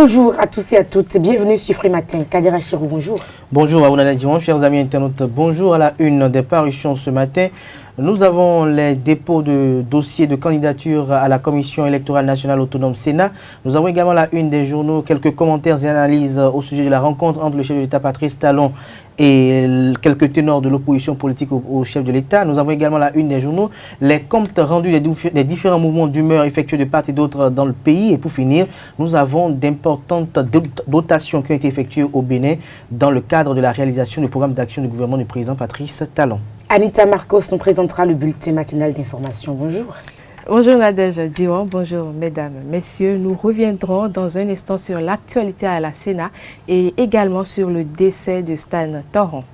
Bonjour à tous et à toutes, bienvenue sur Free Matin. Kadira Chirou, bonjour. Bonjour Maouna Diwan, chers amis internautes, bonjour à la une des parutions ce matin. Nous avons les dépôts de dossiers de candidature à la Commission électorale nationale autonome Sénat. Nous avons également la une des journaux, quelques commentaires et analyses au sujet de la rencontre entre le chef de l'État Patrice Talon et quelques ténors de l'opposition politique au chef de l'État. Nous avons également la une des journaux, les comptes rendus des différents mouvements d'humeur effectués de part et d'autre dans le pays. Et pour finir, nous avons d'importantes dotations qui ont été effectuées au Bénin dans le cadre de la réalisation du programme d'action du gouvernement du président Patrice Talon. Anita Marcos nous présentera le bulletin matinal d'information. Bonjour. Bonjour Nadège Diwan, bonjour mesdames, messieurs. Nous reviendrons dans un instant sur l'actualité à la Sénat et également sur le décès de Stan Toron.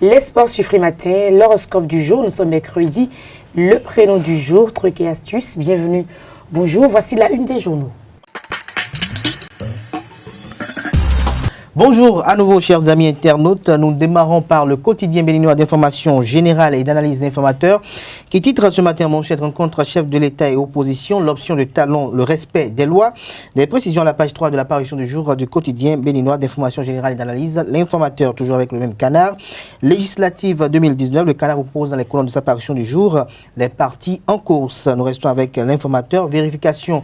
Les sports sur Free Matin, l'horoscope du jour, nous sommes mercredi. Le prénom du jour, truc et astuces, bienvenue. Bonjour, voici la une des journaux. Bonjour à nouveau chers amis internautes, nous démarrons par le quotidien béninois d'information générale et d'analyse d'informateurs qui titre ce matin en manchette rencontre chef de l'État et opposition, l'option de Talon, le respect des lois. Des précisions à la page 3 de l'apparition du jour du quotidien béninois d'information générale et d'analyse, l'informateur toujours avec le même canard. Législative 2019, le canard propose dans les colonnes de sa parution du jour les partis en course. Nous restons avec l'informateur, vérification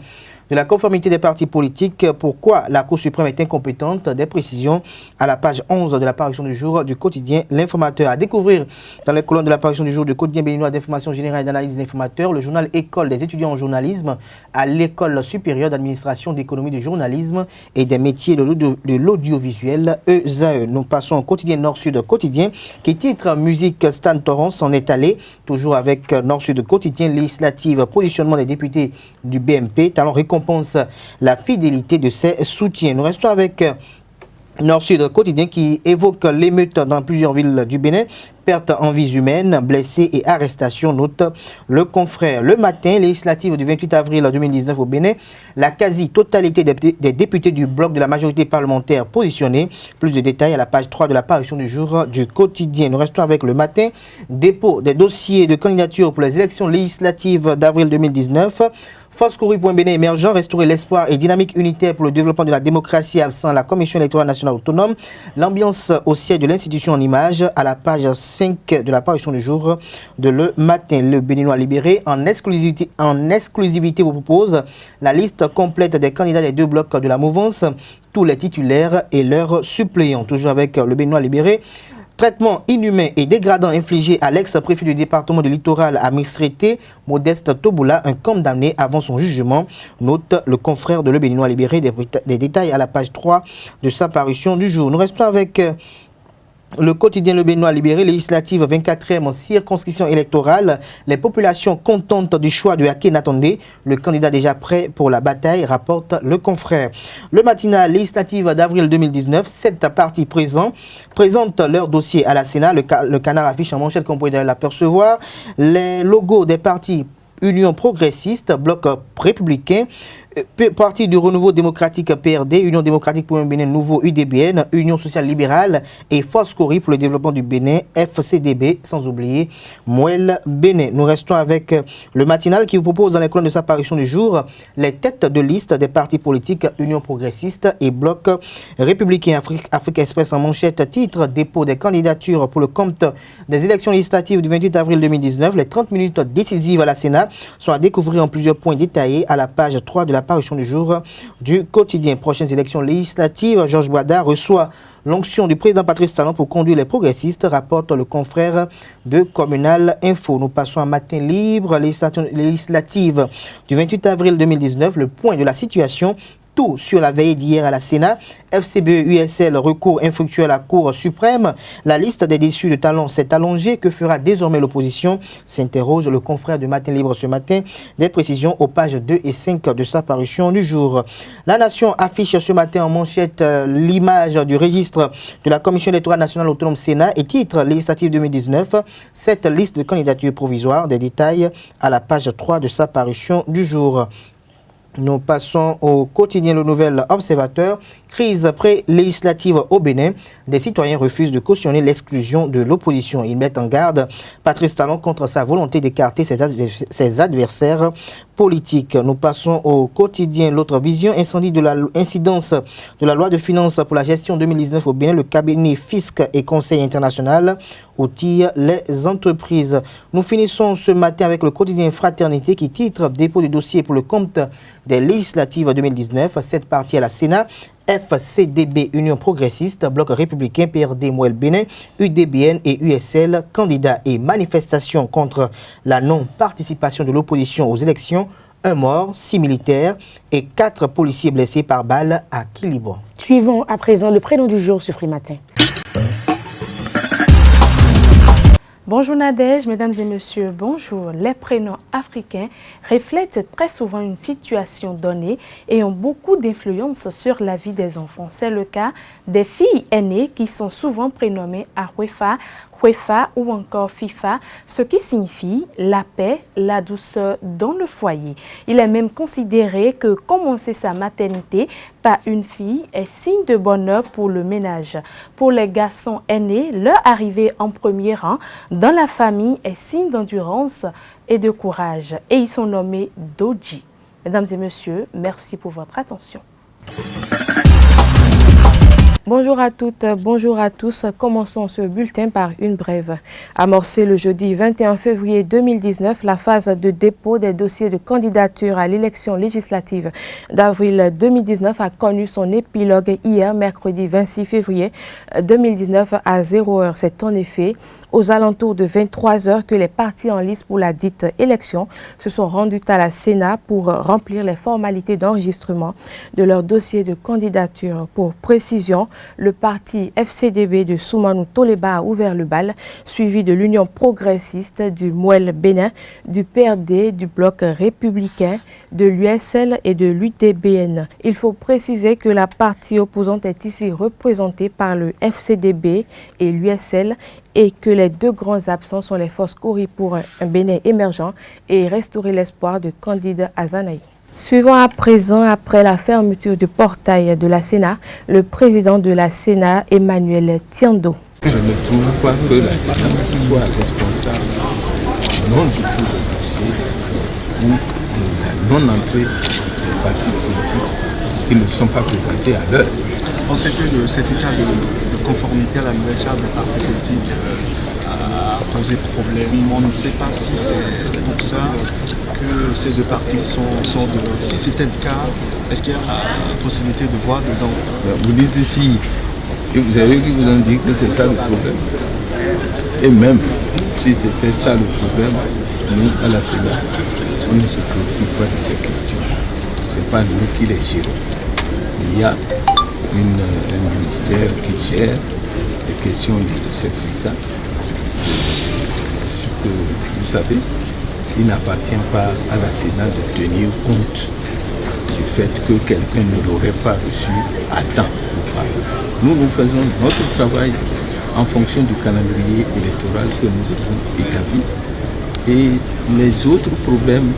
de la conformité des partis politiques, pourquoi la Cour suprême est incompétente, des précisions à la page 11 de l'apparition du jour du quotidien L'Informateur. À découvrir dans les colonnes de l'apparition du jour du quotidien béninois d'information générale et d'analyse d'informateurs, le journal École des étudiants en journalisme à l'École supérieure d'administration d'économie du journalisme et des métiers de l'audiovisuel ESAE. Nous passons au quotidien Nord-Sud quotidien qui titre Musique Stan Toron s'en est allé, toujours avec Nord-Sud quotidien législative, positionnement des députés du BMP, talent récompense la fidélité de ses soutiens. Nous restons avec Nord-Sud quotidien qui évoque l'émeute dans plusieurs villes du Bénin, perte en vies humaines, blessés et arrestations, note le confrère. Le matin, législative du 28 avril 2019 au Bénin, la quasi-totalité des députés du bloc de la majorité parlementaire positionnés. Plus de détails à la page 3 de la parution du jour du quotidien. Nous restons avec le matin, dépôt des dossiers de candidature pour les élections législatives d'avril 2019. Foscouri.Bénin émergent, restaurer l'espoir et dynamique unitaire pour le développement de la démocratie absent la Commission électorale nationale autonome. L'ambiance au siège de l'institution en images à la page 5 de la parution du jour de Le Matin. Le Béninois libéré en exclusivité vous propose la liste complète des candidats des deux blocs de la mouvance, tous les titulaires et leurs suppléants. Toujours avec le Béninois libéré. Traitement inhumain et dégradant infligé à l'ex-préfet du département du littoral à Misrété, Modeste Toboula, un condamné avant son jugement, note le confrère de Le Béninois libéré, des détails à la page 3 de sa parution du jour. Nous restons avec le quotidien Le Béninois libéré, législative 24e en circonscription électorale. Les populations contentes du choix de Aké Natondé, le candidat déjà prêt pour la bataille, rapporte le confrère. Le matinal législative d'avril 2019, 7 partis présents présentent leur dossier à la Sénat. Le canard affiche en manchette qu'on pourrait l'apercevoir. Les logos des partis Union progressiste, Bloc républicain, Parti du renouveau démocratique PRD, Union démocratique pour un Bénin nouveau UDBN, Union sociale libérale et Foscori pour le développement du Bénin, FCDB, sans oublier Mouel Bénin. Nous restons avec le matinal qui vous propose dans les colonnes de sa parution du jour les têtes de liste des partis politiques Union progressiste et Bloc républicain. Afrique Express en manchette titre dépôt des candidatures pour le compte des élections législatives du 28 avril 2019. Les 30 minutes décisives à la Sénat sont à découvrir en plusieurs points détaillés à la page 3 de la parution du jour du quotidien. Prochaines élections législatives, Georges Boada reçoit l'onction du président Patrice Talon pour conduire les progressistes, rapporte le confrère de Communal Info. Nous passons à Matin Libre, législative du 28 avril 2019, le point de la situation. Tout sur la veille d'hier à la Sénat. FCBE USL, recours infructueux à la Cour suprême. La liste des déçus de Talon s'est allongée. Que fera désormais l'opposition? S'interroge le confrère de Matin Libre ce matin. Des précisions aux pages 2 et 5 de sa parution du jour. La Nation affiche ce matin en manchette l'image du registre de la Commission électorale nationale autonome Sénat et titre législative 2019. Cette liste de candidatures provisoires. Des détails à la page 3 de sa parution du jour. Nous passons au quotidien Le Nouvel Observateur. Crise pré-législative au Bénin. Des citoyens refusent de cautionner l'exclusion de l'opposition. Ils mettent en garde Patrice Talon contre sa volonté d'écarter ses adversaires politique. Nous passons au quotidien. L'autre vision, incidence de la loi de finances pour la gestion 2019 au Bénin, le cabinet Fisc et Conseil international outille les entreprises. Nous finissons ce matin avec le quotidien Fraternité qui titre dépôt de dossier pour le compte des législatives 2019. Cette partie à la Sénat. FCDB, Union progressiste, Bloc républicain, PRD, Mouel Bénin, UDBN et USL, candidats et manifestations contre la non-participation de l'opposition aux élections. 1 mort, 6 militaires et 4 policiers blessés par balle à Kilibo. Suivons à présent le prénom du jour sur Free Matin. Bonjour Nadège, mesdames et messieurs, bonjour. Les prénoms africains reflètent très souvent une situation donnée et ont beaucoup d'influence sur la vie des enfants. C'est le cas des filles aînées qui sont souvent prénommées Arwefa, Huefa ou encore FIFA, ce qui signifie la paix, la douceur dans le foyer. Il est même considéré que commencer sa maternité par une fille est signe de bonheur pour le ménage. Pour les garçons aînés, leur arrivée en premier rang dans la famille est signe d'endurance et de courage. Et ils sont nommés Doji. Mesdames et messieurs, merci pour votre attention. Bonjour à toutes, bonjour à tous. Commençons ce bulletin par une brève. Amorcée le jeudi 21 février 2019, la phase de dépôt des dossiers de candidature à l'élection législative d'avril 2019 a connu son épilogue hier, mercredi 26 février 2019 à 0h. C'est en effet aux alentours de 23h que les partis en lice pour la dite élection se sont rendus à la Sénat pour remplir les formalités d'enregistrement de leur dossier de candidature. Pour précision, le parti FCDB de Soumanou Toleba a ouvert le bal, suivi de l'Union progressiste, du Mouel Bénin, du PRD, du Bloc républicain, de l'USL et de l'UDBN. Il faut préciser que la partie opposante est ici représentée par le FCDB et l'USL et que les deux grands absents sont les forces courues pour un Bénin émergent et restaurer l'espoir de Candide Azanaï. Suivant à présent, après la fermeture du portail de la Sénat, le président de la Sénat, Emmanuel Tiando. Je ne trouve pas que la Sénat soit responsable non du tout du dossier ou de la non-entrée des partis politiques qui ne sont pas présentés à l'heure. On sait que cet état de conformité à la nouvelle charte des partis politiques a posé problème. On ne sait pas si c'est pour ça que ces deux partis sont dehors. Si c'était le cas, est-ce qu'il y a la possibilité de voir dedans? Vous dites ici, et vous avez vu qu'ils vous ont dit que c'est ça le problème. Et même si c'était ça le problème, nous, à la Sénat, on ne se préoccupe pas de ces questions. Ce n'est pas nous qui les gérons. Il y a un ministère qui gère les questions du certificat. Ce que vous savez, il n'appartient pas à la Sénat de tenir compte du fait que quelqu'un ne l'aurait pas reçu à temps ou pas. Nous faisons notre travail en fonction du calendrier électoral que nous avons établi et les autres problèmes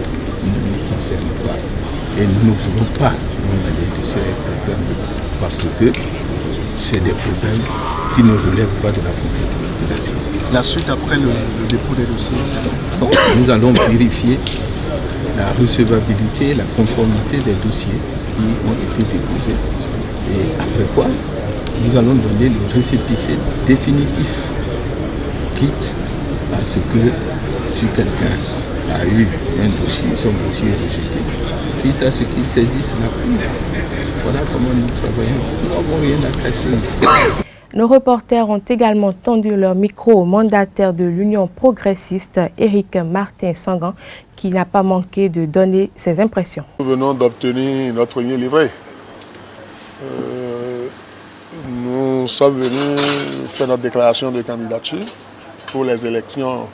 ne nous concernent pas. Et nous ne voulons pas nous mêler de ces problèmes parce que c'est des problèmes qui ne relèvent pas de la compétence de la Sénat. La suite après le dépôt des dossiers? Donc, nous allons vérifier la recevabilité, la conformité des dossiers qui ont été déposés. Et après quoi, nous allons donner le récépissé définitif, quitte à ce que si quelqu'un a eu un dossier, son dossier rejeté, quitte à ce qu'il saisisse la cour. Voilà comment nous travaillons. Nous n'avons rien à cacher ici. Nos reporters ont également tendu leur micro au mandataire de l'Union progressiste, Éric Martin Sangan, qui n'a pas manqué de donner ses impressions. Nous venons d'obtenir notre premier livret. Nous sommes venus faire notre déclaration de candidature pour les élections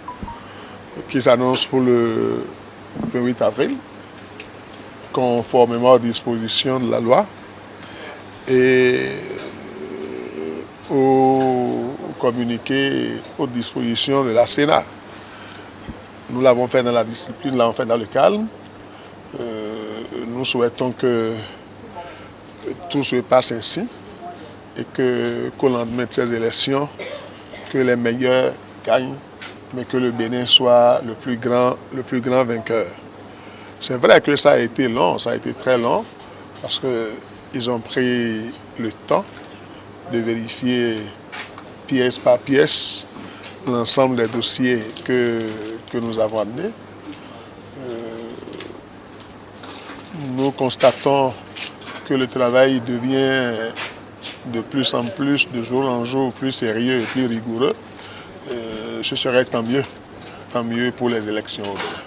qui s'annoncent pour le 28 avril, conformément aux dispositions de la loi. Et au communiqué aux dispositions de la Sénat. Nous l'avons fait dans la discipline, nous l'avons fait dans le calme. Nous souhaitons que tout se passe ainsi et qu'au lendemain de ces élections, que les meilleurs gagnent, mais que le Bénin soit le plus grand vainqueur. C'est vrai que ça a été long, ça a été très long, parce qu'ils ont pris le temps de vérifier pièce par pièce l'ensemble des dossiers que nous avons amenés. Nous constatons que le travail devient de plus en plus, de jour en jour, plus sérieux et plus rigoureux. Ce serait tant mieux pour les élections au Bénin.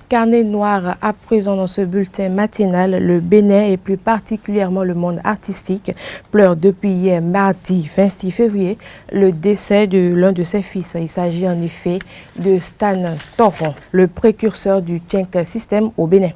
Carnet noir à présent dans ce bulletin matinal, le Bénin et plus particulièrement le monde artistique pleure depuis hier mardi 26 février le décès de l'un de ses fils. Il s'agit en effet de Stan Toron, le précurseur du Tchenk System au Bénin.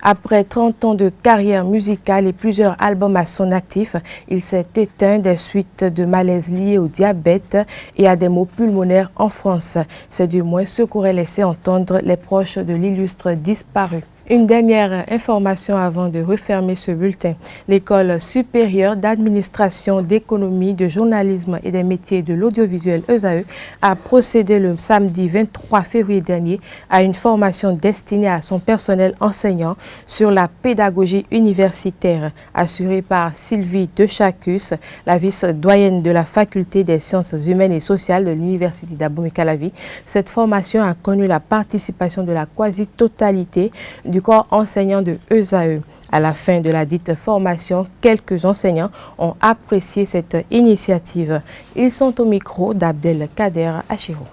Après 30 ans de carrière musicale et plusieurs albums à son actif, il s'est éteint des suites de malaises liés au diabète et à des maux pulmonaires en France. C'est du moins ce qu'auraient laissé entendre les proches de l'illustre disparu. Une dernière information avant de refermer ce bulletin. L'École supérieure d'administration, d'économie, de journalisme et des métiers de l'audiovisuel ESAE a procédé le samedi 23 février dernier à une formation destinée à son personnel enseignant sur la pédagogie universitaire, assurée par Sylvie Dechacus, la vice-doyenne de la faculté des sciences humaines et sociales de l'université d'Abomey-Calavi. Cette formation a connu la participation de la quasi-totalité du corps enseignant de ESAE. À la fin de la dite formation, quelques enseignants ont apprécié cette initiative. Ils sont au micro d'Abdelkader Achirou.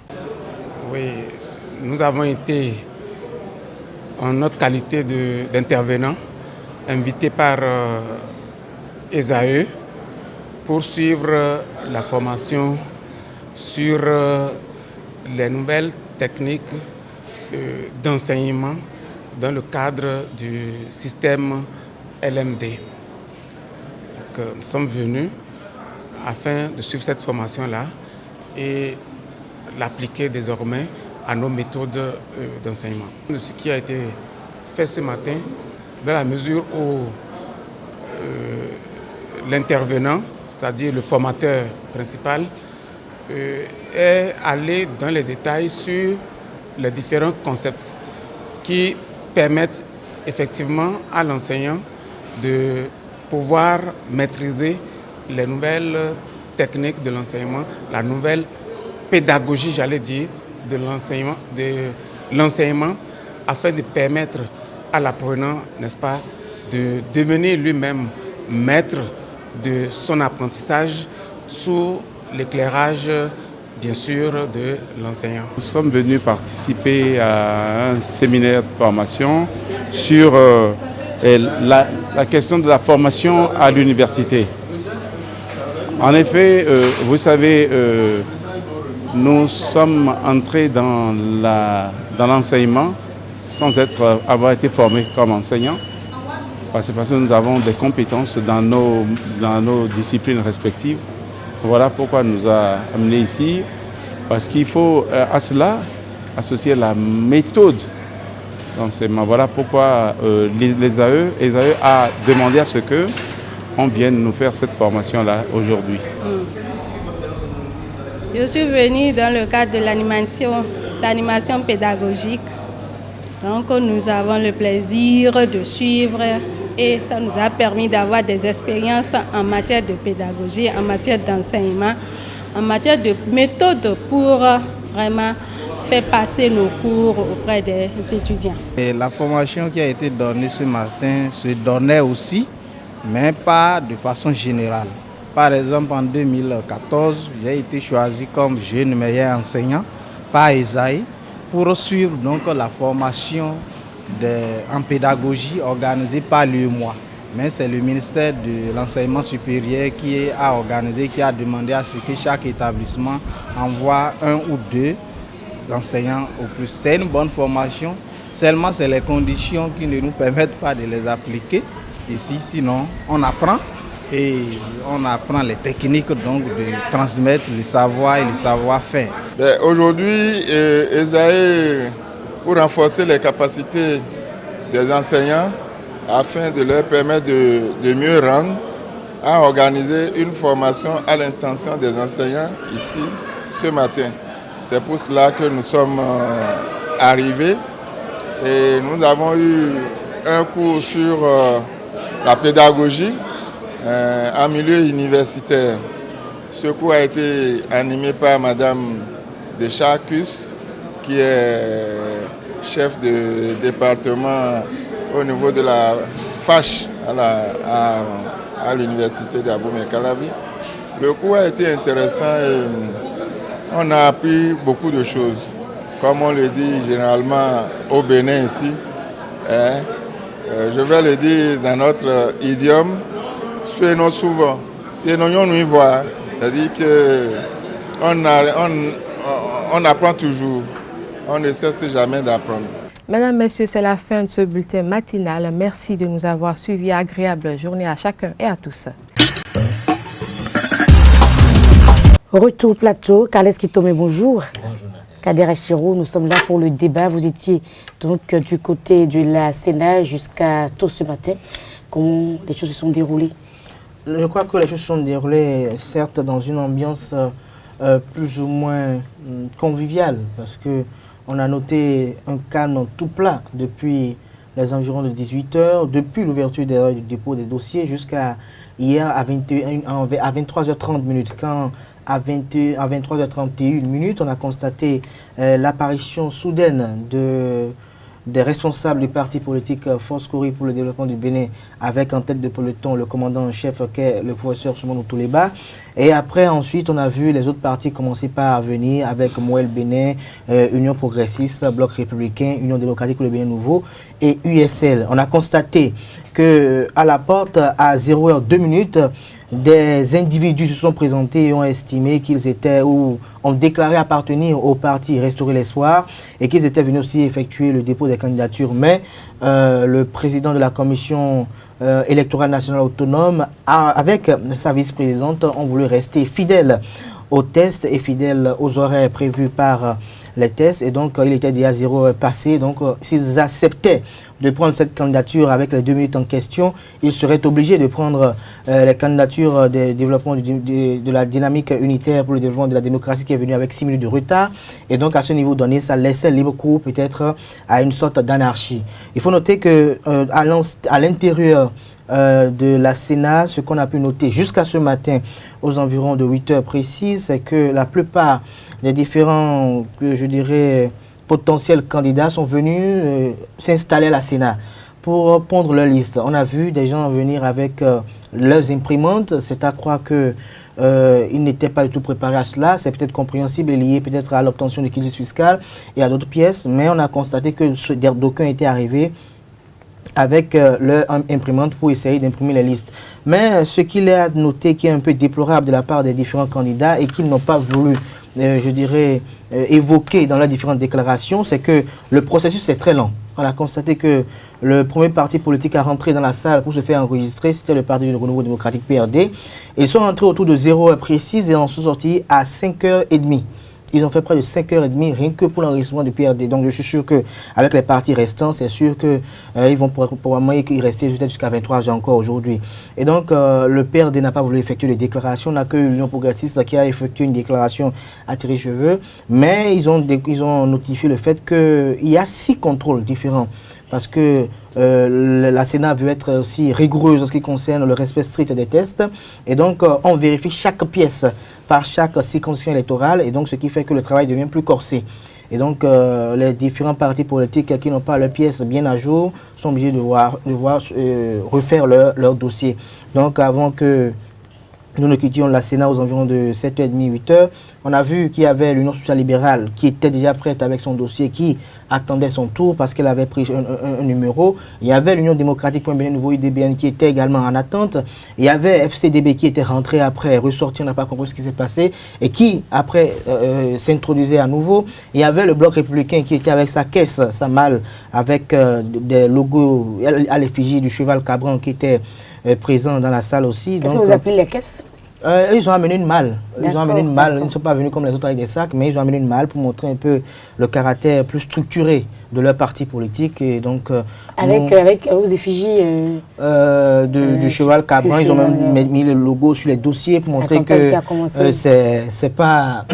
Oui, nous avons été en notre qualité d'intervenants invités par ESAE pour suivre la formation sur les nouvelles techniques d'enseignement dans le cadre du système LMD. Donc, nous sommes venus afin de suivre cette formation-là et l'appliquer désormais à nos méthodes d'enseignement. Ce qui a été fait ce matin, dans la mesure où l'intervenant, c'est-à-dire le formateur principal, est allé dans les détails sur les différents concepts qui permettent effectivement à l'enseignant de pouvoir maîtriser les nouvelles techniques de l'enseignement, la nouvelle pédagogie, j'allais dire, de l'enseignement, afin de permettre à l'apprenant, n'est-ce pas, de devenir lui-même maître de son apprentissage sous l'éclairage, bien sûr, de l'enseignant. Nous sommes venus participer à un séminaire de formation sur la question de la formation à l'université. En effet, vous savez, nous sommes entrés dans l'enseignement sans avoir été formés comme enseignants, parce que nous avons des compétences dans nos disciplines respectives. Voilà pourquoi nous a amenés ici, parce qu'il faut à cela associer la méthode d'enseignement. Voilà pourquoi l'ESAE a demandé à ce qu'on vienne nous faire cette formation-là aujourd'hui. Je suis venue dans le cadre de l'animation pédagogique. Donc nous avons le plaisir de suivre et ça nous a permis d'avoir des expériences en matière de pédagogie, en matière d'enseignement, en matière de méthode pour vraiment faire passer nos cours auprès des étudiants. Et la formation qui a été donnée ce matin se donnait aussi, mais pas de façon générale. Par exemple, en 2014, j'ai été choisi comme jeune meilleur enseignant par ESAE pour suivre donc la formation en pédagogie organisée par l'UEMOA. Mais c'est le ministère de l'Enseignement supérieur qui a organisé, qui a demandé à ce que chaque établissement envoie 1 ou 2 enseignants au plus. C'est une bonne formation, seulement c'est les conditions qui ne nous permettent pas de les appliquer ici, sinon on apprend. Et on apprend les techniques donc de transmettre le savoir et le savoir-faire. Aujourd'hui, ESAE, pour renforcer les capacités des enseignants, afin de leur permettre de mieux rendre, a organisé une formation à l'intention des enseignants ici ce matin. C'est pour cela que nous sommes arrivés et nous avons eu un cours sur la pédagogie en milieu universitaire. Ce cours a été animé par Madame Descharcus, qui est chef de département au niveau de la FACH à l'université d'Abomey-Calavi. Le cours a été intéressant et on a appris beaucoup de choses. Comme on le dit généralement au Bénin ici, je vais le dire dans notre idiome, soyons souvent, et nous y voir. C'est-à-dire qu'on apprend toujours, on ne cesse jamais d'apprendre. Mesdames, Messieurs, c'est la fin de ce bulletin matinal. Merci de nous avoir suivis. Agréable journée à chacun et à tous. Retour au plateau. Carles Kitome, bonjour. Bonjour. Kader Achiro, nous sommes là pour le débat. Vous étiez donc du côté de la Sénat jusqu'à tôt ce matin. Comment les choses se sont déroulées? Je crois que les choses se sont déroulées, certes, dans une ambiance plus ou moins conviviale, parce que on a noté un calme tout plat depuis les environs de 18 h, depuis l'ouverture du dépôt des dossiers jusqu'à hier à 23h30 minutes, quand à 23h31 minutes, on a constaté l'apparition soudaine des responsables du parti politique Force Kouri pour le développement du Bénin, avec en tête de peloton le commandant en chef qui est le professeur Soumanou Touleba. Et après, ensuite, on a vu les autres partis commencer par venir avec Moël Bénin, Union Progressiste, Bloc Républicain, Union Démocratique pour le Bénin Nouveau et USL. On a constaté qu'à la porte, à 0h02 minutes, des individus se sont présentés et ont estimé qu'ils étaient ou ont déclaré appartenir au parti Restaurer l'Espoir et qu'ils étaient venus aussi effectuer le dépôt des candidatures. Mais le président de la commission électorale nationale autonome, avec sa vice-présidente, ont voulu rester fidèles aux tests et fidèles aux horaires prévus par les tests. Et donc, il était déjà 0 heure passé. Donc, s'ils acceptaient de prendre cette candidature avec les 2 minutes en question, ils seraient obligés de prendre les candidatures de développement de la dynamique unitaire pour le développement de la démocratie qui est venue avec 6 minutes de retard. Et donc, à ce niveau donné, ça laissait libre cours peut-être à une sorte d'anarchie. Il faut noter que à l'intérieur de la Sénat, ce qu'on a pu noter jusqu'à ce matin aux environs de 8 heures précises, c'est que la plupart des différents, je dirais, potentiels candidats sont venus s'installer à la Sénat pour pondre leur liste. On a vu des gens venir avec leurs imprimantes, c'est à croire qu'ils n'étaient pas du tout préparés à cela. C'est peut-être compréhensible et lié peut-être à l'obtention de quitus fiscal et à d'autres pièces, mais on a constaté que d'aucuns étaient arrivés avec leur imprimante pour essayer d'imprimer les listes. Mais ce qu'il est à noter qui est un peu déplorable de la part des différents candidats et qu'ils n'ont pas voulu, je dirais, évoquer dans leurs différentes déclarations, c'est que le processus est très lent. On a constaté que le premier parti politique à rentrer dans la salle pour se faire enregistrer, c'était le Parti du Renouveau démocratique PRD. Ils sont rentrés autour de 0 heure précise et en sont sortis à 5h30. Ils ont fait près de 5h30 rien que pour l'enregistrement du PRD. Donc je suis sûr qu'avec les partis restants, c'est sûr qu'ils vont probablement y rester peut-être jusqu'à 23h encore aujourd'hui. Et donc le PRD n'a pas voulu effectuer de déclaration. On n'a que l'Union Progressiste qui a effectué une déclaration à tirer cheveux. Mais ils ont notifié le fait qu'il y a 6 contrôles différents. Parce que la Sénat veut être aussi rigoureuse en ce qui concerne le respect strict des tests. Et donc, on vérifie chaque pièce par chaque circonscription électorale. Et donc, ce qui fait que le travail devient plus corsé. Et donc, les différents partis politiques qui n'ont pas leurs pièces bien à jour sont obligés de refaire leur dossier. Donc, avant que nous ne quittions la Sénat aux environs de 7h30, 8h, on a vu qu'il y avait l'Union sociale libérale qui était déjà prête avec son dossier, qui attendait son tour parce qu'elle avait pris un numéro. Il y avait l'Union démocratique pour un Bénin Nouveau, UDBN, qui était également en attente. Il y avait FCDB qui était rentré après, ressorti, on n'a pas compris ce qui s'est passé, et qui, après, s'introduisait à nouveau. Il y avait le Bloc républicain qui était avec sa caisse, sa malle, avec des logos à l'effigie du cheval Cabran qui était présent dans la salle aussi. Qu'est-ce que vous appelez les caisses? Ils ont amené une malle. Ils ont amené une malle. Ils ne sont pas venus comme les autres avec des sacs, mais ils ont amené une malle pour montrer un peu le caractère plus structuré de leur parti politique. Et donc, avec aux effigies du cheval Cabran, ils ont même mis le logo sur les dossiers pour montrer que c'est pas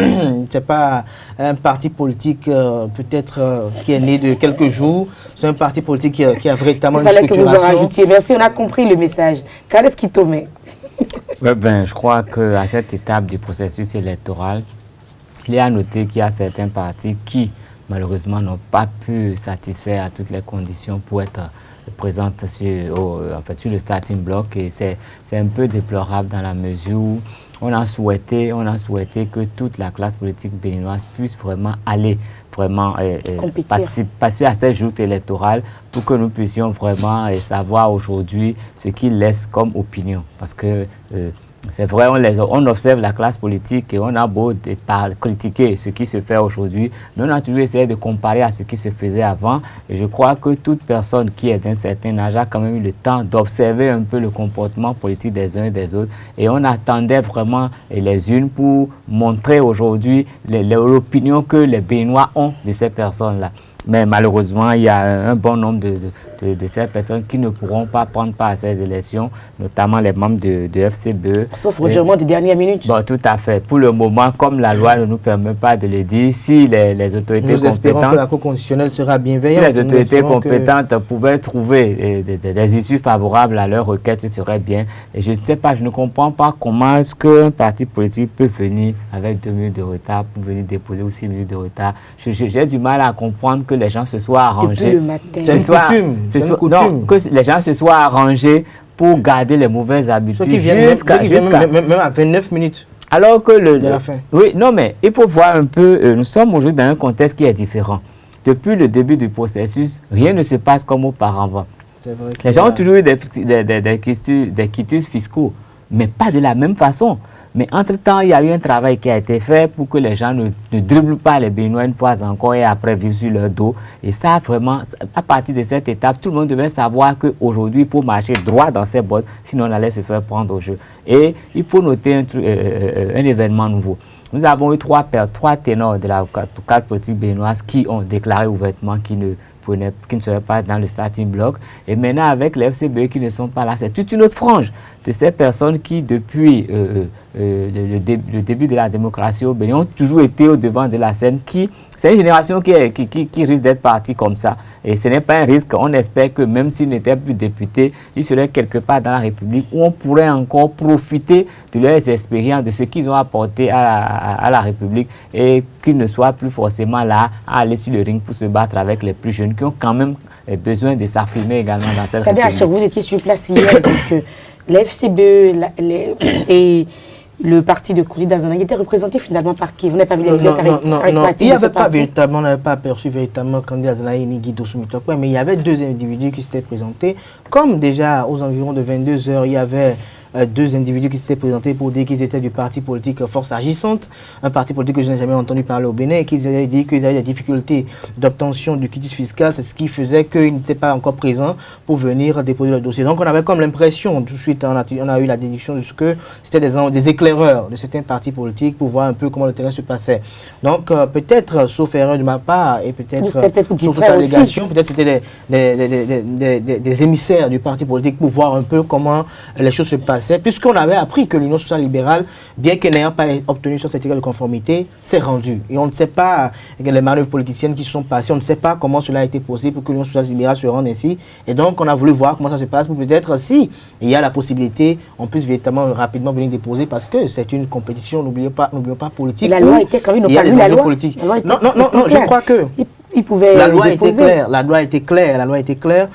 un parti politique peut-être qui est né de quelques jours, c'est un parti politique qui a véritablement une structuration. Il fallait que vous en rajoutiez. Merci, on a compris le message. Qu'est-ce qui tombe? Je crois qu'à cette étape du processus électoral, il est à noter qu'il y a certains partis qui, malheureusement, n'ont pas pu satisfaire à toutes les conditions pour être présents sur le starting block. Et c'est un peu déplorable dans la mesure où on a souhaité que toute la classe politique béninoise puisse vraiment aller participer à cette joute électorale pour que nous puissions vraiment savoir aujourd'hui ce qu'ils laissent comme opinion. Parce que c'est vrai, on observe la classe politique et on a beau critiquer ce qui se fait aujourd'hui, mais on a toujours essayé de comparer à ce qui se faisait avant. Et je crois que toute personne qui est d'un certain âge a quand même eu le temps d'observer un peu le comportement politique des uns et des autres. Et on attendait vraiment les unes pour montrer aujourd'hui l'opinion que les Béninois ont de ces personnes-là. Mais malheureusement, il y a un bon nombre de ces personnes qui ne pourront pas prendre part à ces élections, notamment les membres de FCBE. Sauf revirement de dernière minute. Bon, tout à fait. Pour le moment, comme la loi ne nous permet pas de le dire, si les autorités compétentes... Nous espérons que la Cour constitutionnelle sera bienveillante. Si les autorités compétentes pouvaient trouver des issues favorables à leur requête, ce serait bien. Et je ne sais pas, je ne comprends pas comment est-ce qu'un parti politique peut venir avec 2 minutes de retard pour venir déposer ou 6 minutes de retard. J'ai du mal à comprendre que les gens se soient arrangés. C'est une coutume. Non, que les gens se soient arrangés pour garder les mauvaises habitudes. Ceux qui viennent même à 29 minutes. Alors que de la fin. Oui, non, mais il faut voir un peu, nous sommes aujourd'hui dans un contexte qui est différent. Depuis le début du processus, rien ne se passe comme auparavant. Les gens ont toujours eu des quitus fiscaux, mais pas de la même façon. Mais entre-temps, il y a eu un travail qui a été fait pour que les gens ne dribblent pas les Béninois une fois encore et après vivre sur leur dos. Et ça, vraiment, à partir de cette étape, tout le monde devait savoir qu'aujourd'hui, il faut marcher droit dans ses bottes, sinon on allait se faire prendre au jeu. Et il faut noter un événement nouveau. Nous avons eu trois ténors de la carte politique béninoise qui ont déclaré ouvertement qu'ils ne seraient pas dans le starting block. Et maintenant, avec les FCBE qui ne sont pas là, c'est toute une autre frange de ces personnes qui, depuis le début de la démocratie au Bénin, ont toujours été au devant de la scène. C'est une génération qui risque d'être partie comme ça. Et ce n'est pas un risque. On espère que même s'ils n'étaient plus députés, ils seraient quelque part dans la République où on pourrait encore profiter de leurs expériences, de ce qu'ils ont apporté à la République et qu'ils ne soient plus forcément là à aller sur le ring pour se battre avec les plus jeunes qui ont quand même besoin de s'affirmer également dans cette République. Vous étiez sur place hier, donc l'FCBE et le parti de Kouli Dazana était représenté finalement par qui? Vous n'avez pas vu les leaders charismatiques? On n'avait pas aperçu véritablement Kouli Dazana et Guido Soumitokwe, mais il y avait 2 individus qui s'étaient présentés. Comme déjà aux environs de 22 h, il y avait 2 individus qui s'étaient présentés pour dire qu'ils étaient du parti politique Force Agissante, un parti politique que je n'ai jamais entendu parler au Bénin, et qu'ils avaient dit qu'ils avaient des difficultés d'obtention du quitus fiscal. C'est ce qui faisait qu'ils n'étaient pas encore présents pour venir déposer le dossier. Donc on avait comme l'impression, tout de suite on a eu la déduction de ce que c'était des éclaireurs de certains partis politiques pour voir un peu comment le terrain se passait. Donc peut-être, sauf erreur de ma part, et peut-être sauf allégation, peut-être c'était des émissaires du parti politique pour voir un peu comment les choses se passent. Puisqu'on avait appris que l'Union sociale libérale, bien que n'ayant pas obtenu son certificat de conformité, s'est rendue. Et on ne sait pas, les manœuvres politiciennes qui se sont passées, on ne sait pas comment cela a été posé pour que l'Union sociale libérale se rende ainsi. Et donc, on a voulu voir comment ça se passe pour peut-être, si il y a la possibilité, on puisse véritablement rapidement venir déposer parce que c'est une compétition, n'oublions pas politique. La loi était quand même, il y a des enjeux politiques. Non, je crois que... La loi était claire. La loi était claire.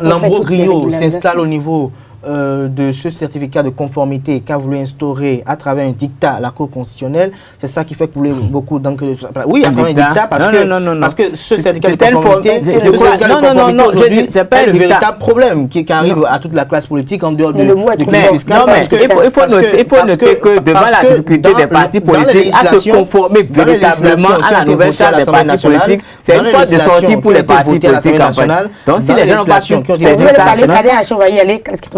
L'embroglio s'installe au niveau de ce certificat de conformité qu'a voulu instaurer à travers un dictat la Cour constitutionnelle. C'est ça qui fait que vous voulez beaucoup... Donc, oui, à travers un dictat parce que ce certificat de conformité, aujourd'hui, c'est pas le véritable problème qui arrive à toute la classe politique en dehors du quitus fiscal. Il faut noter que devant la difficulté des partis politiques à se conformer véritablement à la nouvelle charte des partis politiques, c'est une porte de sortie pour les partis politiques. Donc, si les gens n'ont pas pu saisir ça...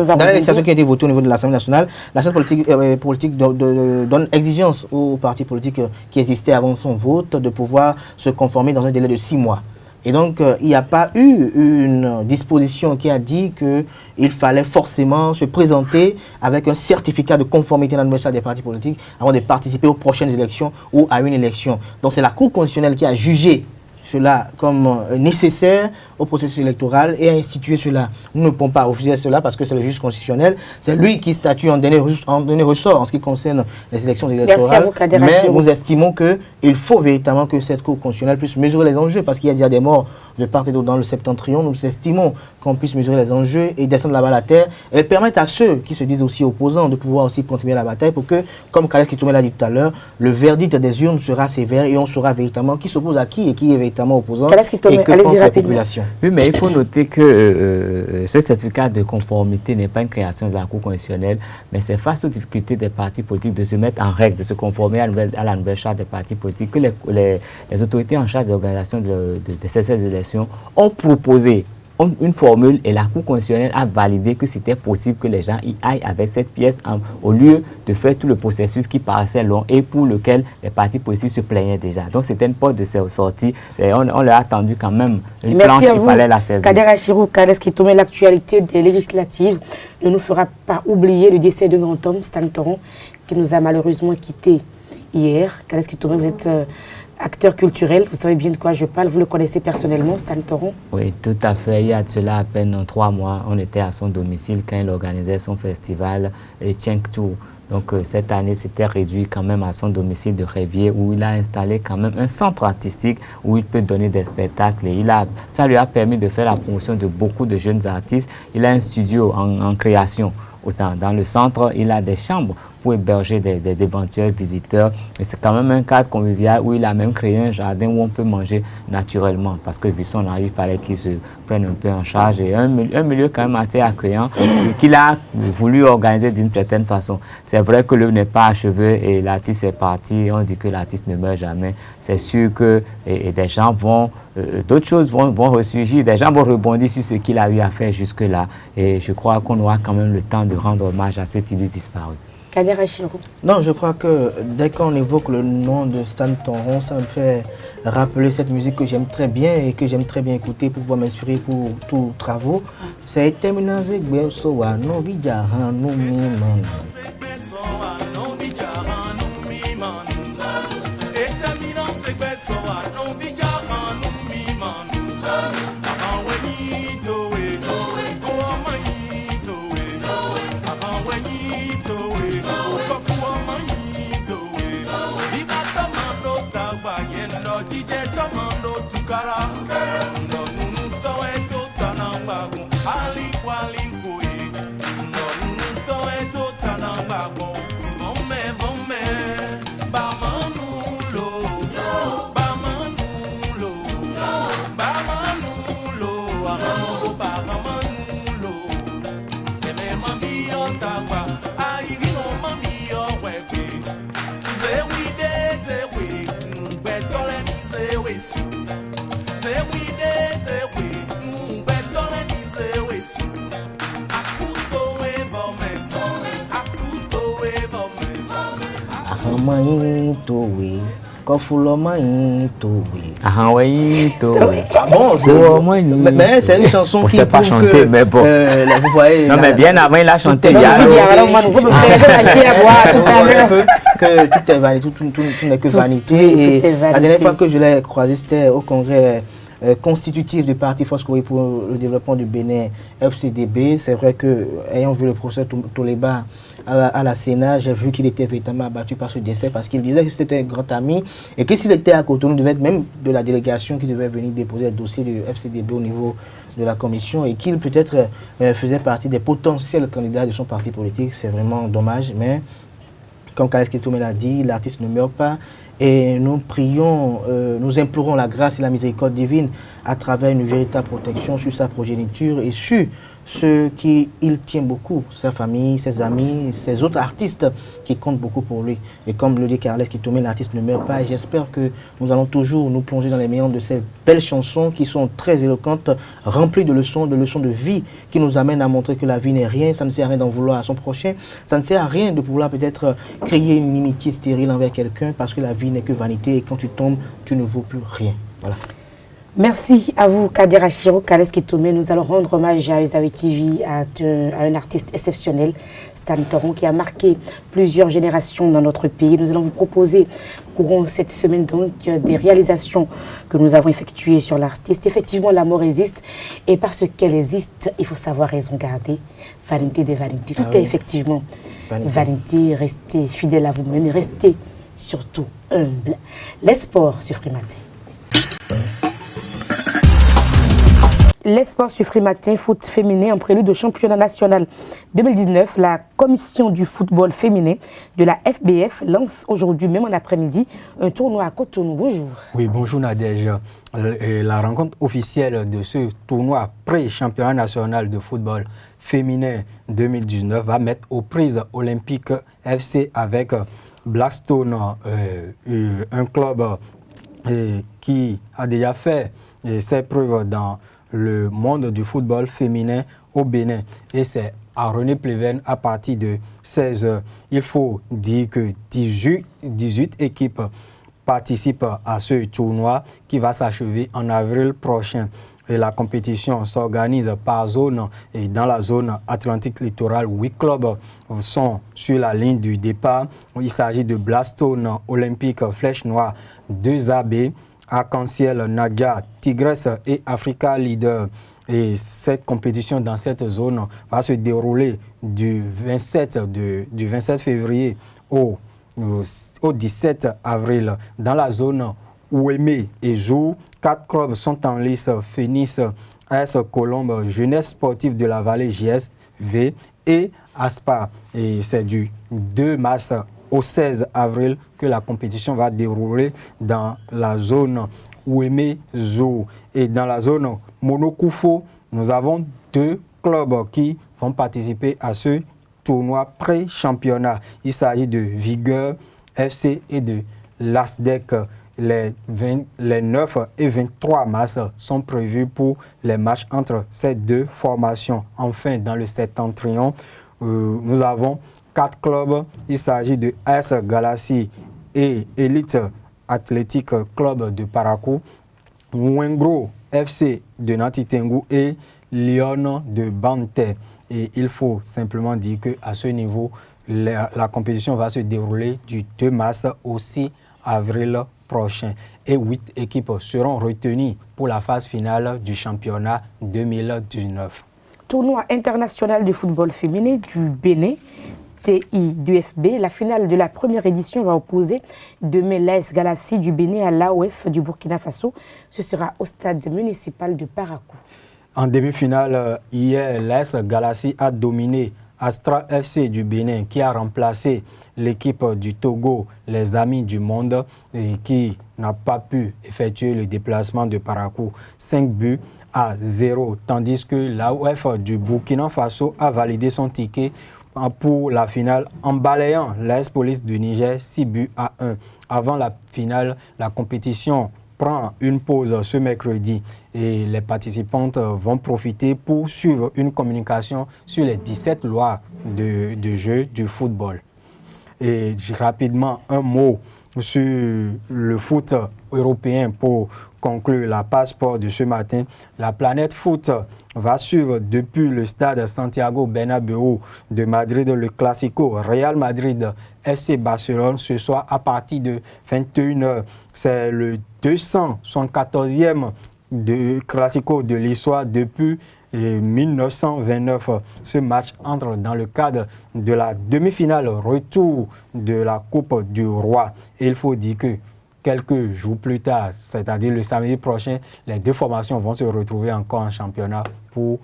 nous avons dans la législation qui a été votée au niveau de l'Assemblée nationale, la charte politique donne exigence aux partis politiques qui existaient avant son vote de pouvoir se conformer dans un délai de 6 mois. Et donc, il n'y a pas eu une disposition qui a dit qu'il fallait forcément se présenter avec un certificat de conformité dans le charte des partis politiques avant de participer aux prochaines élections ou à une élection. Donc, c'est la Cour constitutionnelle qui a jugé cela comme nécessaire au processus électoral et a institué cela. Nous ne pouvons pas refuser cela parce que c'est le juge constitutionnel. C'est lui qui statue en dernier ressort en ce qui concerne les élections électorales. Mais nous estimons qu'il faut véritablement que cette Cour constitutionnelle puisse mesurer les enjeux parce qu'il y a déjà des morts de part et d'autre dans le septentrion. Nous estimons qu'on puisse mesurer les enjeux et descendre là-bas la terre et permettre à ceux qui se disent aussi opposants de pouvoir aussi contribuer à la bataille pour que, comme Khaled Kitoumé l'a dit tout à l'heure, le verdict des urnes sera sévère et on saura véritablement qui s'oppose à qui et qui est véritablement opposant et que pensent la population. Oui, mais il faut noter que ce certificat de conformité n'est pas une création de la Cour constitutionnelle, mais c'est face aux difficultés des partis politiques de se mettre en règle, de se conformer à la nouvelle charte des partis politiques, que les autorités en charge de l'organisation de ces élections ont proposé une formule et la Cour constitutionnelle a validé que c'était possible que les gens y aillent avec cette pièce au lieu de faire tout le processus qui paraissait long et pour lequel les partis politiques se plaignaient déjà. Donc c'était une porte de sortie et on leur a attendu quand même une planche, il fallait la saisir. Kader Achirou, Khaled Kitoumé, l'actualité des législatives ne nous fera pas oublier le décès d'un grand homme, Stan Toron, qui nous a malheureusement quittés hier. Khaled Kitoumé, vous êtes acteur culturel, vous savez bien de quoi je parle, vous le connaissez personnellement, Stan Toron? Oui, tout à fait. Il y a de cela à peine 3 mois, on était à son domicile quand il organisait son festival Tchenktou. Donc cette année, c'était réduit quand même à son domicile de Révier où il a installé quand même un centre artistique où il peut donner des spectacles. Et ça lui a permis de faire la promotion de beaucoup de jeunes artistes. Il a un studio en création. Dans le centre, il a des chambres pour héberger d'éventuels visiteurs. Et c'est quand même un cadre convivial où il a même créé un jardin où on peut manger naturellement. Parce que vu son âge, il fallait qu'il se prenne un peu en charge. Et un milieu quand même assez accueillant qu'il a voulu organiser d'une certaine façon. C'est vrai que l'œuvre n'est pas achevée et l'artiste est parti. On dit que l'artiste ne meurt jamais. C'est sûr que des gens vont... d'autres choses vont ressurgir, des gens vont rebondir sur ce qu'il a eu à faire jusque-là. Et je crois qu'on aura quand même le temps de rendre hommage à ceux qui lui disparus. Kader Achirou. Non, je crois que dès qu'on évoque le nom de Stan Toron, ça me fait rappeler cette musique que j'aime très bien et que j'aime très bien écouter pour pouvoir m'inspirer pour tous travaux. C'est terminé. Mais c'est une chanson qui pas chanter, mais bon. Vous voyez, non, mais bien avant, il a chanté. Que tout est vanité, tout n'est que vanité. Et la dernière fois que je l'ai croisé, c'était au congrès constitutif du Parti Foscori pour le développement du Bénin, FCDB. C'est vrai que, ayant vu le professeur Toleba à la Sénat, j'ai vu qu'il était véritablement abattu par ce décès parce qu'il disait que c'était un grand ami et que s'il était à Cotonou, il devait être même de la délégation qui devait venir déposer le dossier du FCDB au niveau de la commission et qu'il peut-être faisait partie des potentiels candidats de son parti politique. C'est vraiment dommage, mais comme Khaled Kitoumé l'a dit, l'artiste ne meurt pas Et nous prions, nous implorons la grâce et la miséricorde divine à travers une véritable protection sur sa progéniture et sur ceux qui il tient beaucoup, sa famille, ses amis, ses autres artistes qui comptent beaucoup pour lui. Et comme le dit Carles Kitome, l'artiste ne meurt pas. Et j'espère que nous allons toujours nous plonger dans les méandres de ces belles chansons qui sont très éloquentes, remplies de leçons de vie qui nous amènent à montrer que la vie n'est rien. Ça ne sert à rien d'en vouloir à son prochain. Ça ne sert à rien de vouloir peut-être créer une inimitié stérile envers quelqu'un parce que la vie n'est que vanité et quand tu tombes, tu ne vaux plus rien. Voilà. Merci à vous, Kader Achiro, Carles Kitome. Nous allons rendre hommage à Usawi TV, à un artiste exceptionnel, Stan Toron, qui a marqué plusieurs générations dans notre pays. Nous allons vous proposer, courant cette semaine, donc, des réalisations que nous avons effectuées sur l'artiste. Effectivement, la mort existe, et parce qu'elle existe, il faut savoir raison garder. Vanité des vanités. Tout est effectivement vanité. Restez fidèle à vous-même et restez surtout humble. Les sports sur Free Matin. Les sports sur Free Matin, foot féminin en prélude au championnat national 2019. La commission du football féminin de la FBF lance aujourd'hui, même en après-midi, un tournoi à Cotonou. Bonjour. Oui, bonjour Nadège. La rencontre officielle de ce tournoi pré-championnat national de football féminin 2019 va mettre aux prises Olympique FC avec Blackstone, un club qui a déjà fait ses preuves dans le monde du football féminin au Bénin. Et c'est à René Pleven à partir de 16h. Il faut dire que 18 équipes participent à ce tournoi qui va s'achever en avril prochain. Et la compétition s'organise par zone et dans la zone Atlantique littorale, 8 clubs sont sur la ligne du départ. Il s'agit de Blackstone, Olympique, Flèche Noire, 2AB, Arc-en-Ciel, Nadia, Tigresse et Africa Leader. Et cette compétition dans cette zone va se dérouler du 27 février au 17 avril. Dans la zone Ouémé et Zou, 4 clubs sont en lice: Phoenix, AS Colombe, Jeunesse Sportive de la Vallée JSV et ASPA. Et c'est du 2 mars au 16 avril que la compétition va dérouler dans la zone Ouémé Zou. Et dans la zone Monokoufo, nous avons 2 clubs qui vont participer à ce tournoi pré-championnat. Il s'agit de Vigueur FC et de l'ASDEC. Les 9 et 23 mars sont prévus pour les matchs entre ces 2 formations. Enfin, dans le septentrion, nous avons 4 clubs. Il s'agit de AS Galaxy et Elite Athletic Club de Parakou, Wengro FC de Nantitengu et Lyon de Bante. Et il faut simplement dire qu'à ce niveau, la compétition va se dérouler du 2 mars au 6 avril prochain. Et 8 équipes seront retenues pour la phase finale du championnat 2019. Tournoi international de football féminin du Bénin, TI2FB. La finale de la première édition va opposer demain l'AS Galaxy du Bénin à l'AOF du Burkina Faso. Ce sera au stade municipal de Parakou. En demi-finale, hier, l'AS Galaxy a dominé Astra FC du Bénin qui a remplacé l'équipe du Togo, les Amis du Monde, et qui n'a pas pu effectuer le déplacement de Parakou. 5-0, tandis que l'AOF du Burkina Faso a validé son ticket pour la finale en balayant l'AS Police du Niger 6-1. Avant la finale, la compétition prend une pause ce mercredi et les participantes vont profiter pour suivre une communication sur les 17 lois de jeu du football. Et rapidement, un mot sur le foot européen pour conclure la passeport de ce matin. La planète foot va suivre depuis le stade Santiago Bernabéu de Madrid le Classico Real Madrid FC Barcelone ce soir à partir de 21h. C'est le 274e Classico de l'histoire depuis 1929. Ce match entre dans le cadre de la demi-finale retour de la Coupe du Roi. Et il faut dire que quelques jours plus tard, c'est-à-dire le samedi prochain, les 2 formations vont se retrouver encore en championnat pour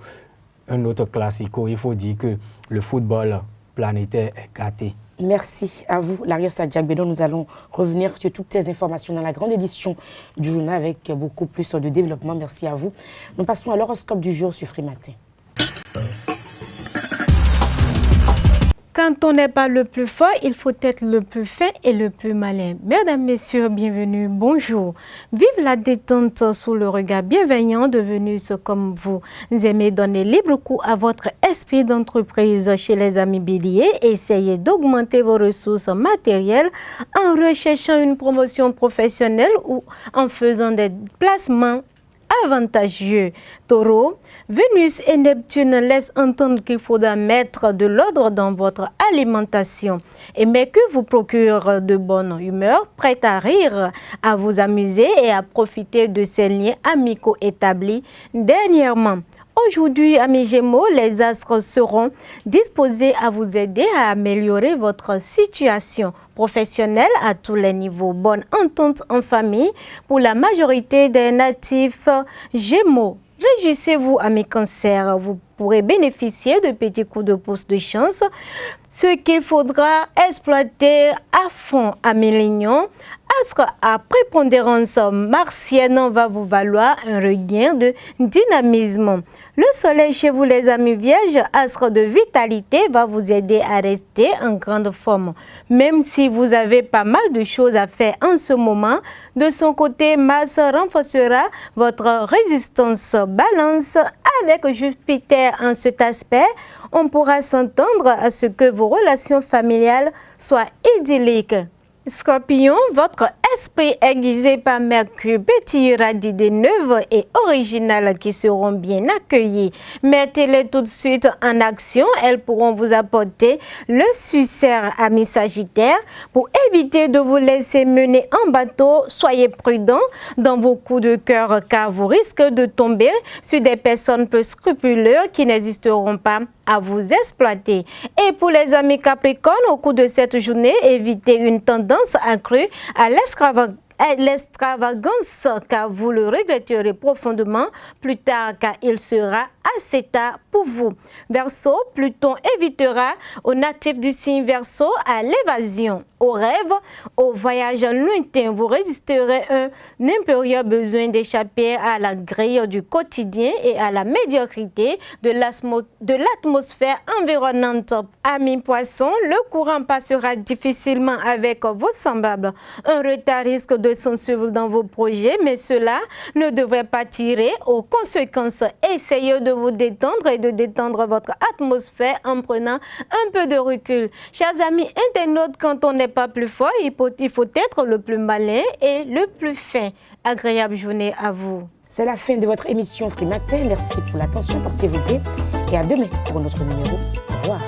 un autre Classico. Il faut dire que le football planétaire est gâté. Merci à vous, Lariosa Diagbedon. Nous allons revenir sur toutes ces informations dans la grande édition du journal avec beaucoup plus de développement. Merci à vous. Nous passons à l'horoscope du jour sur Frimatin. Quand on n'est pas le plus fort, il faut être le plus fin et le plus malin. Mesdames, Messieurs, bienvenue, bonjour. Vive la détente sous le regard bienveillant de Vénus comme vous. Aimez donner libre cours à votre esprit d'entreprise chez les amis béliers. Essayez d'augmenter vos ressources matérielles en recherchant une promotion professionnelle ou en faisant des placements avantageux. Taureau, Vénus et Neptune laissent entendre qu'il faudra mettre de l'ordre dans votre alimentation. Et mais que vous procure de bonne humeur, prête à rire, à vous amuser et à profiter de ces liens amicaux établis dernièrement. Aujourd'hui, amis Gémeaux, les astres seront disposés à vous aider à améliorer votre situation professionnelle à tous les niveaux. Bonne entente en famille pour la majorité des natifs Gémeaux. Réjouissez-vous, amis Cancer, vous pourrez bénéficier de petits coups de pouce de chance, ce qu'il faudra exploiter à fond, amis Lions. Astre à prépondérance martienne va vous valoir un regain de dynamisme. Le soleil chez vous, les amis Vierges, astre de vitalité, va vous aider à rester en grande forme. Même si vous avez pas mal de choses à faire en ce moment, de son côté, Mars renforcera votre résistance. Balance, avec Jupiter en cet aspect, on pourra s'entendre à ce que vos relations familiales soient idylliques. Scorpion, votre esprit aiguisé par Mercure pétillera d'idées neuves et originales qui seront bien accueillies. Mettez-les tout de suite en action, elles pourront vous apporter le succès, amis Sagittaires. Pour éviter de vous laisser mener en bateau, soyez prudents dans vos coups de cœur car vous risquez de tomber sur des personnes peu scrupuleuses qui n'hésiteront pas à vous exploiter. Et pour les amis Capricorne, au cours de cette journée, évitez une tendance accrue à l'extravagance car vous le regretterez profondément plus tard car il sera assez tard pour vous. Verseau, Pluton évitera aux natifs du signe Verseau à l'évasion, aux rêves, aux voyages lointains. Vous résisterez un impérieux besoin d'échapper à la grille du quotidien et à la médiocrité de l'atmosphère environnante. Amis Poissons, le courant passera difficilement avec vos semblables. Un retard risque de s'en suivre dans vos projets, mais cela ne devrait pas tirer aux conséquences. Essayez de vous détendre et de détendre votre atmosphère en prenant un peu de recul. Chers amis internautes, quand on n'est pas plus fort, il faut être le plus malin et le plus fin. Agréable journée à vous. C'est la fin de votre émission Frimatin. Merci pour l'attention, portez-vous bien et à demain pour notre numéro. Au revoir.